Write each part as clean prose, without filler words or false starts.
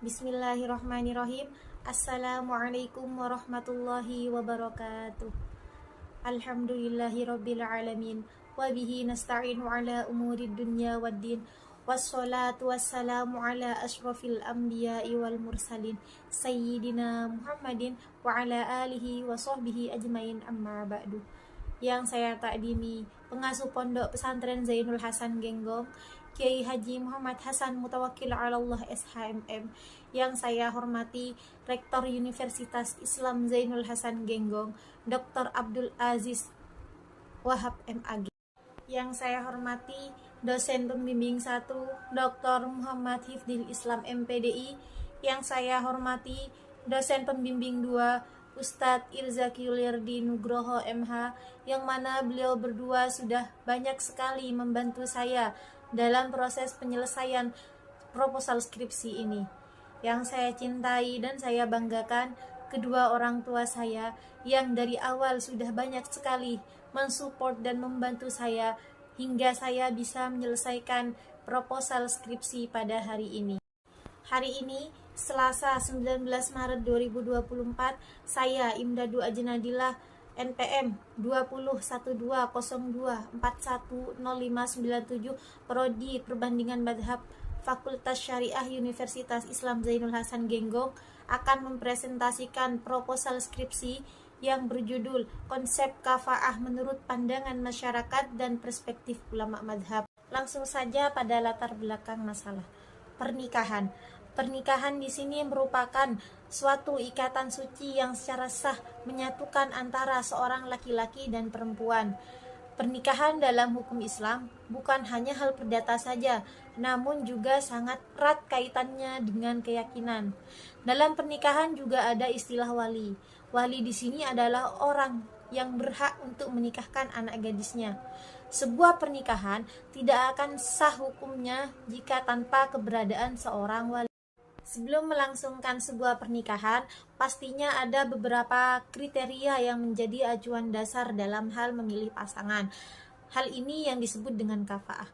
Bismillahirrahmanirrahim. Assalamualaikum warahmatullahi wabarakatuh. Alhamdulillahirabbil alamin. Wa bihi nasta'inu ala umuri dunya waddin. Wassalatu wassalamu ala asyrafil anbiya'i wal mursalin Sayyidina Muhammadin wa ala alihi wa sahbihi ajmain, amma ba'du. Yang saya takdimi pengasuh Pondok Pesantren Zainul Hasan Genggong, Kiai Haji Muhammad Hasan Mutawakkil Allah SHMM. Yang saya hormati Rektor Universitas Islam Zainul Hasan Genggong, Dr. Abdul Aziz Wahab MAG. Yang saya hormati dosen pembimbing 1, Dr. Muhammad Hifdil Islam MPDI. Yang saya hormati dosen pembimbing 2, Ustadz Irzaki Yulirdi Nugroho MH, yang mana beliau berdua sudah banyak sekali membantu saya dalam proses penyelesaian proposal skripsi ini. Yang saya cintai dan saya banggakan kedua orang tua saya yang dari awal sudah banyak sekali mensupport dan membantu saya hingga saya bisa menyelesaikan proposal skripsi pada hari ini. Hari ini, Selasa 19 Maret 2024, saya Imdadu Ajnadillah NPM 201202410597 Prodi Perbandingan Madhab Fakultas Syariah Universitas Islam Zainul Hasan Genggong akan mempresentasikan proposal skripsi yang berjudul Konsep Kafaah Menurut Pandangan Masyarakat dan Perspektif Ulama Madhab. Langsung saja pada latar belakang masalah pernikahan. Pernikahan di sini merupakan suatu ikatan suci yang secara sah menyatukan antara seorang laki-laki dan perempuan. Pernikahan dalam hukum Islam bukan hanya hal perdata saja, namun juga sangat erat kaitannya dengan keyakinan. Dalam pernikahan juga ada istilah wali. Wali di sini adalah orang yang berhak untuk menikahkan anak gadisnya. Sebuah pernikahan tidak akan sah hukumnya jika tanpa keberadaan seorang wali. Sebelum melangsungkan sebuah pernikahan, pastinya ada beberapa kriteria yang menjadi acuan dasar dalam hal memilih pasangan. Hal ini yang disebut dengan kafaah.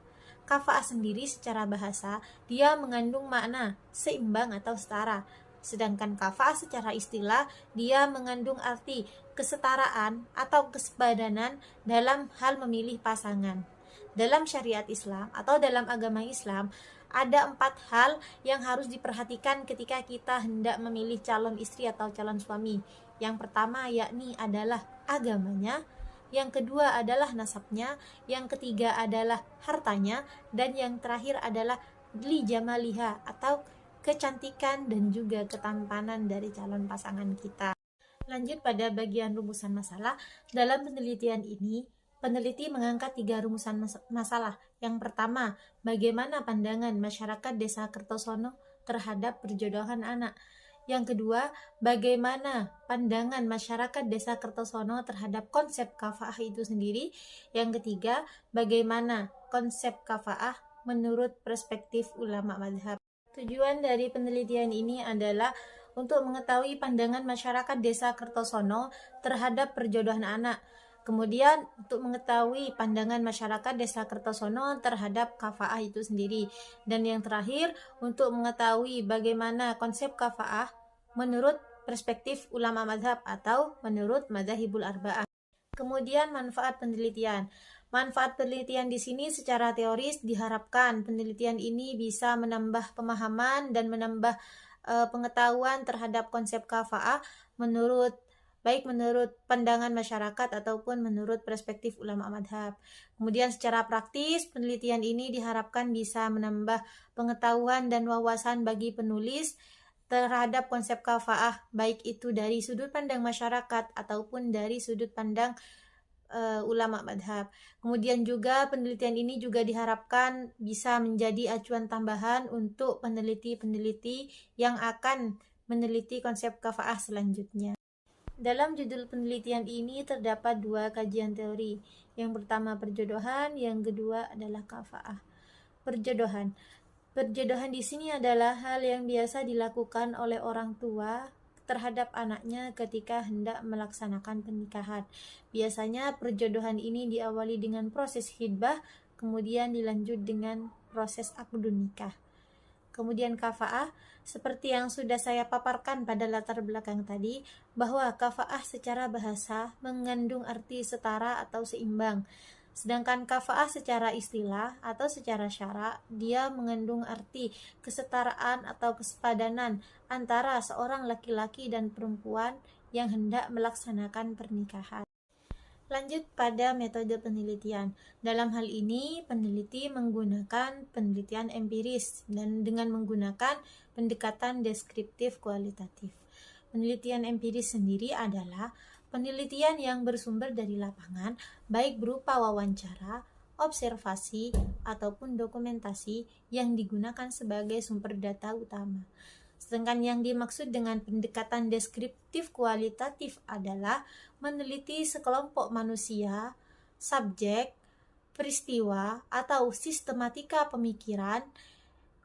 Kafaah sendiri secara bahasa, dia mengandung makna seimbang atau setara. Sedangkan kafaah secara istilah, dia mengandung arti kesetaraan atau kesepadanan dalam hal memilih pasangan. Dalam syariat Islam atau dalam agama Islam, ada 4 hal yang harus diperhatikan ketika kita hendak memilih calon istri atau calon suami. Yang pertama yakni adalah agamanya, yang kedua adalah nasabnya, yang ketiga adalah hartanya, dan yang terakhir adalah li jamaliha atau kecantikan dan juga ketampanan dari calon pasangan kita. Lanjut pada bagian rumusan masalah. Dalam penelitian ini, peneliti mengangkat 3 rumusan masalah. Yang pertama, bagaimana pandangan masyarakat Desa Kertosono terhadap perjodohan anak. Yang kedua, bagaimana pandangan masyarakat Desa Kertosono terhadap konsep kafaah itu sendiri. Yang ketiga, bagaimana konsep kafaah menurut perspektif ulama madhab. Tujuan dari penelitian ini adalah untuk mengetahui pandangan masyarakat Desa Kertosono terhadap perjodohan anak. Kemudian untuk mengetahui pandangan masyarakat Desa Kertosono terhadap kafaah itu sendiri. Dan yang terakhir untuk mengetahui bagaimana konsep kafaah menurut perspektif ulama madhab atau menurut madzhabul arba'ah. Kemudian manfaat penelitian. Manfaat penelitian di sini secara teoris diharapkan penelitian ini bisa menambah pemahaman dan menambah pengetahuan terhadap konsep kafaah baik menurut pandangan masyarakat ataupun menurut perspektif ulama madhab. Kemudian secara praktis, penelitian ini diharapkan bisa menambah pengetahuan dan wawasan bagi penulis terhadap konsep kafaah, baik itu dari sudut pandang masyarakat ataupun dari sudut pandang ulama madhab. Kemudian juga penelitian ini juga diharapkan bisa menjadi acuan tambahan untuk peneliti-peneliti yang akan meneliti konsep kafaah selanjutnya. Dalam judul penelitian ini terdapat 2 kajian teori. Yang pertama perjodohan, yang kedua adalah kafaah. Perjodohan. Perjodohan di sini adalah hal yang biasa dilakukan oleh orang tua terhadap anaknya ketika hendak melaksanakan pernikahan. Biasanya perjodohan ini diawali dengan proses khidbah, kemudian dilanjut dengan proses akdun nikah. Kemudian kafa'ah, seperti yang sudah saya paparkan pada latar belakang tadi, bahwa kafa'ah secara bahasa mengandung arti setara atau seimbang. Sedangkan kafa'ah secara istilah atau secara syara, dia mengandung arti kesetaraan atau kesepadanan antara seorang laki-laki dan perempuan yang hendak melaksanakan pernikahan. Lanjut pada metode penelitian. Dalam hal ini, peneliti menggunakan penelitian empiris dan dengan menggunakan pendekatan deskriptif kualitatif. Penelitian empiris sendiri adalah penelitian yang bersumber dari lapangan, baik berupa wawancara, observasi, ataupun dokumentasi yang digunakan sebagai sumber data utama. Sedangkan yang dimaksud dengan pendekatan deskriptif kualitatif adalah meneliti sekelompok manusia, subjek, peristiwa, atau sistematika pemikiran,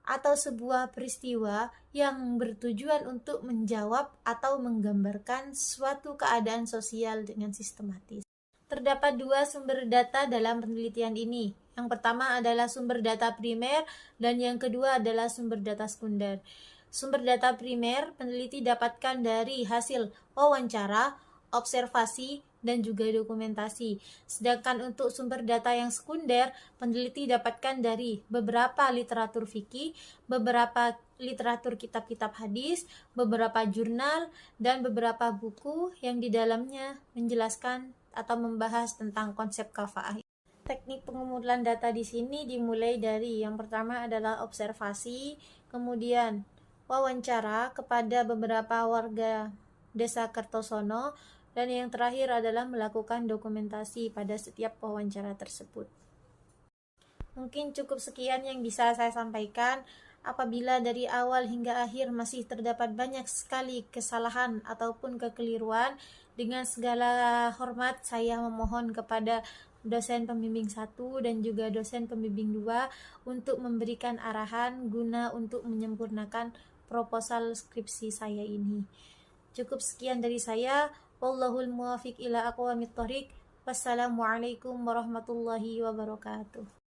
atau sebuah peristiwa yang bertujuan untuk menjawab atau menggambarkan suatu keadaan sosial dengan sistematis. Terdapat dua sumber data dalam penelitian ini. Yang pertama adalah sumber data primer dan yang kedua adalah sumber data sekunder. Sumber data primer peneliti dapatkan dari hasil wawancara, observasi, dan juga dokumentasi. Sedangkan untuk sumber data yang sekunder, peneliti dapatkan dari beberapa literatur fikih, beberapa literatur kitab-kitab hadis, beberapa jurnal, dan beberapa buku yang di dalamnya menjelaskan atau membahas tentang konsep kafa'ah. Teknik pengumpulan data di sini dimulai dari yang pertama adalah observasi, kemudian wawancara kepada beberapa warga desa Kertosono, dan yang terakhir adalah melakukan dokumentasi pada setiap wawancara tersebut. Mungkin cukup sekian yang bisa saya sampaikan. Apabila dari awal hingga akhir masih terdapat banyak sekali kesalahan ataupun kekeliruan, dengan segala hormat saya memohon kepada dosen pembimbing 1 dan juga dosen pembimbing 2 untuk memberikan arahan guna untuk menyempurnakan proposal skripsi saya ini. Cukup sekian dari saya. Wallahul muwafiq ila aqwamit thoriq. Wassalamualaikum warahmatullahi wabarakatuh.